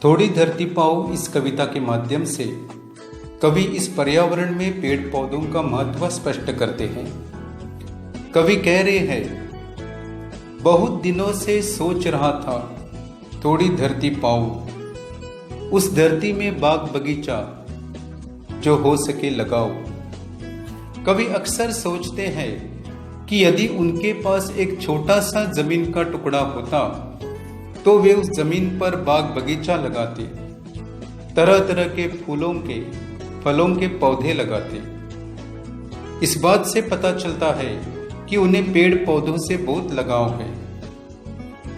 थोड़ी धरती पाओ इस कविता के माध्यम से कवि इस पर्यावरण में पेड़ पौधों का महत्व स्पष्ट करते हैं। कवि कह रहे हैं, बहुत दिनों से सोच रहा था थोड़ी धरती पाओ, उस धरती में बाग बगीचा जो हो सके लगाओ। कवि अक्सर सोचते हैं कि यदि उनके पास एक छोटा सा जमीन का टुकड़ा होता तो वे उस जमीन पर बाग बगीचा लगाते, तरह तरह के फूलों के फलों के पौधे लगाते। इस बात से पता चलता है कि उन्हें पेड़ पौधों से बहुत लगाव है।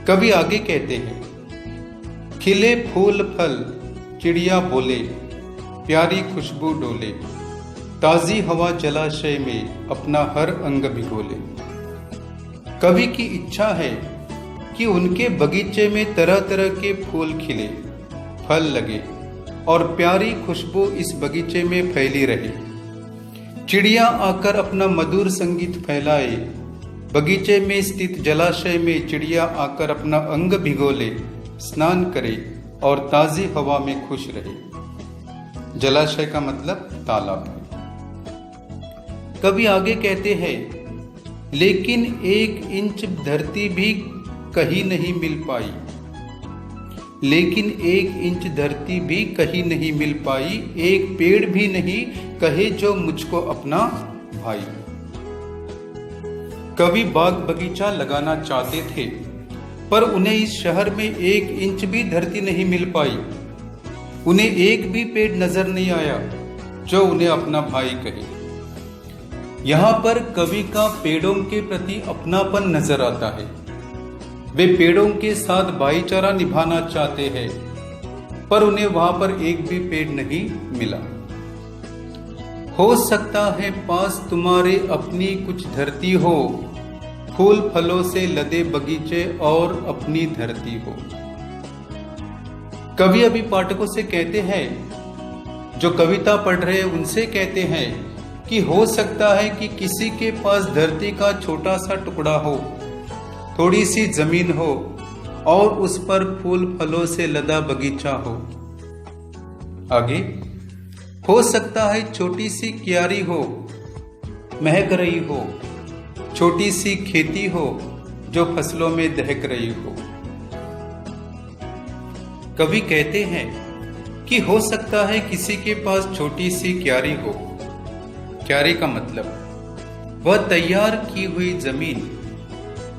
कवि आगे कहते हैं, खिले फूल फल चिड़िया बोले, प्यारी खुशबू डोले, ताजी हवा जलाशय में अपना हर अंग भिगोले। कवि की इच्छा है कि उनके बगीचे में तरह तरह के फूल खिले, फल लगे और प्यारी खुशबू इस बगीचे में फैली रहे। चिड़िया आकर अपना मधुर संगीत फैलाए, बगीचे में स्थित जलाशय में चिड़िया आकर अपना अंग भिगोले, स्नान करे और ताजी हवा में खुश रहे। जलाशय का मतलब तालाब है। कवि आगे कहते हैं, लेकिन 1 इंच धरती भी कहीं नहीं मिल पाई, लेकिन 1 इंच धरती भी कहीं नहीं मिल पाई, एक पेड़ भी नहीं कहे जो मुझको अपना भाई। कवि बाग बगीचा लगाना चाहते थे, पर उन्हें इस शहर में 1 इंच भी धरती नहीं मिल पाई। उन्हें एक भी पेड़ नजर नहीं आया जो उन्हें अपना भाई कहे। यहाँ पर कवि का पेड़ों के प्रति अपनापन नजर आता है। वे पेड़ों के साथ भाईचारा निभाना चाहते हैं, पर उन्हें वहां पर एक भी पेड़ नहीं मिला। हो सकता है पास तुम्हारे अपनी कुछ धरती हो, फूल फलों से लदे बगीचे और अपनी धरती हो। कवि अभी पाठकों से कहते हैं, जो कविता पढ़ रहे हैं उनसे कहते हैं कि हो सकता है कि किसी के पास धरती का छोटा सा टुकड़ा हो, थोड़ी सी जमीन हो और उस पर फूल फलों से लदा बगीचा हो। आगे, हो सकता है छोटी सी क्यारी हो, महक रही हो, छोटी सी खेती हो जो फसलों में दहक रही हो। कवि कहते हैं कि हो सकता है किसी के पास छोटी सी क्यारी हो। क्यारी का मतलब वह तैयार की हुई जमीन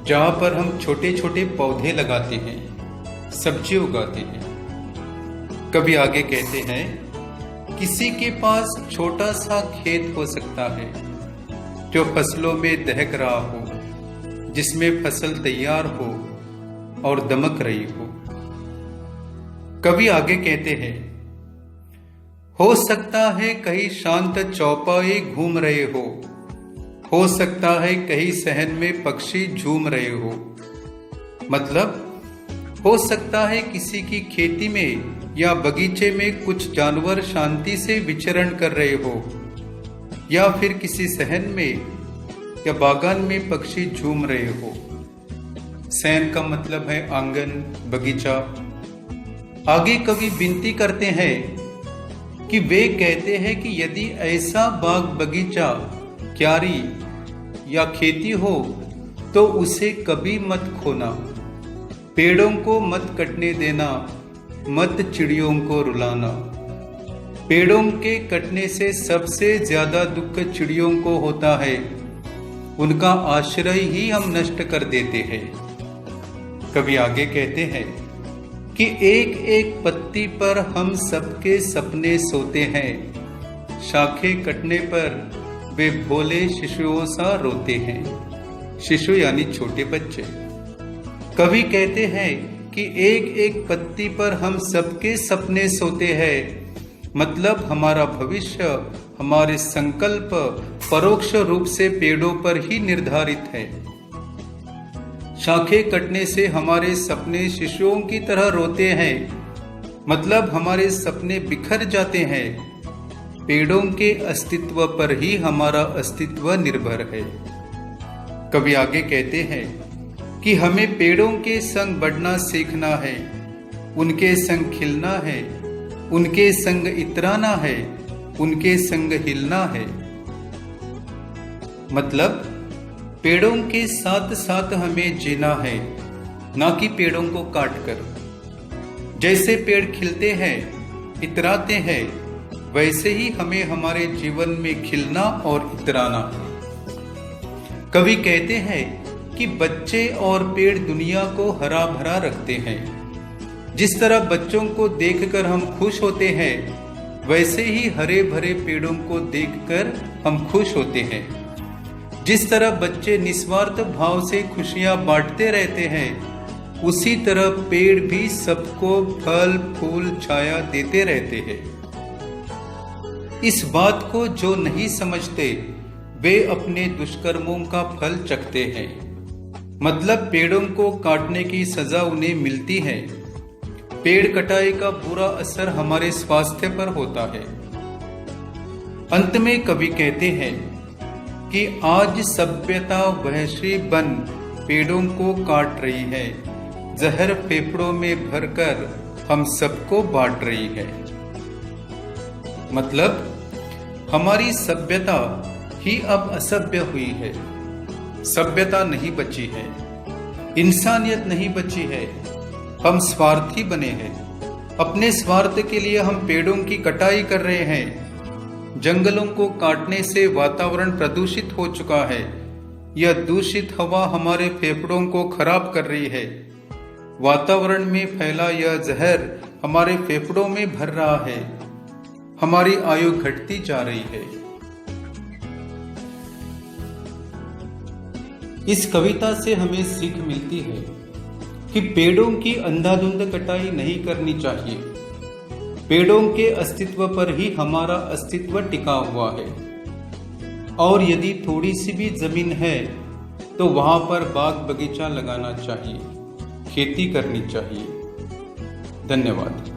जहां पर हम छोटे छोटे पौधे लगाते हैं, सब्जी उगाते हैं। कभी आगे कहते हैं, किसी के पास छोटा सा खेत हो सकता है जो फसलों में दहक रहा हो, जिसमें फसल तैयार हो और दमक रही हो। कभी आगे कहते हैं, हो सकता है कहीं शांत चौपाए घूम रहे हो सकता है कहीं सहन में पक्षी झूम रहे हो। मतलब हो सकता है किसी की खेती में या बगीचे में कुछ जानवर शांति से विचरण कर रहे हो, या फिर किसी सहन में या बागान में पक्षी झूम रहे हो। सहन का मतलब है आंगन, बगीचा। आगे कवि विनती करते हैं कि वे कहते हैं कि यदि ऐसा बाग बगीचा, क्यारी या खेती हो तो उसे कभी मत खोना, पेड़ों को मत कटने देना, मत चिड़ियों को रुलाना। पेड़ों के कटने से सबसे ज्यादा दुख चिड़ियों को होता है, उनका आश्रय ही हम नष्ट कर देते हैं। कभी आगे कहते हैं कि एक एक पत्ती पर हम सबके सपने सोते हैं, शाखें कटने पर वे भोले शिशुओं सा रोते हैं। शिशु यानी छोटे बच्चे। कवि कहते हैं कि एक एक पत्ती पर हम सबके सपने सोते हैं, मतलब हमारा भविष्य, हमारे संकल्प परोक्ष रूप से पेड़ों पर ही निर्धारित है। शाखें कटने से हमारे सपने शिशुओं की तरह रोते हैं, मतलब हमारे सपने बिखर जाते हैं। पेड़ों के अस्तित्व पर ही हमारा अस्तित्व निर्भर है। कवि आगे कहते हैं कि हमें पेड़ों के संग बढ़ना सीखना है, उनके संग खिलना है, उनके संग इतराना है, उनके संग हिलना है। मतलब पेड़ों के साथ साथ हमें जीना है, ना कि पेड़ों को काट कर। जैसे पेड़ खिलते हैं, इतराते हैं, वैसे ही हमें हमारे जीवन में खिलना और इतराना है। कवि कहते हैं कि बच्चे और पेड़ दुनिया को हरा भरा रखते हैं। जिस तरह बच्चों को देखकर हम खुश होते हैं, वैसे ही हरे भरे पेड़ों को देखकर हम खुश होते हैं। जिस तरह बच्चे निस्वार्थ भाव से खुशियां बांटते रहते हैं, उसी तरह पेड़ भी सबको फल फूल छाया देते रहते हैं। इस बात को जो नहीं समझते, वे अपने दुष्कर्मों का फल चखते हैं। मतलब पेड़ों को काटने की सजा उन्हें मिलती है। पेड़ कटाई का बुरा असर हमारे स्वास्थ्य पर होता है। अंत में कवि कहते हैं कि आज सभ्यता वहशी बन पेड़ों को काट रही है, जहर फेफड़ों में भरकर हम सबको बांट रही है। मतलब हमारी सभ्यता ही अब असभ्य हुई है। सभ्यता नहीं बची है, इंसानियत नहीं बची है। हम स्वार्थी बने हैं। अपने स्वार्थ के लिए हम पेड़ों की कटाई कर रहे हैं। जंगलों को काटने से वातावरण प्रदूषित हो चुका है। यह दूषित हवा हमारे फेफड़ों को खराब कर रही है। वातावरण में फैला यह जहर हमारे फेफड़ों में भर रहा है। हमारी आयु घटती जा रही है। इस कविता से हमें सीख मिलती है कि पेड़ों की अंधाधुंध कटाई नहीं करनी चाहिए। पेड़ों के अस्तित्व पर ही हमारा अस्तित्व टिका हुआ है। और यदि थोड़ी सी भी जमीन है तो वहां पर बाग बगीचा लगाना चाहिए, खेती करनी चाहिए। धन्यवाद।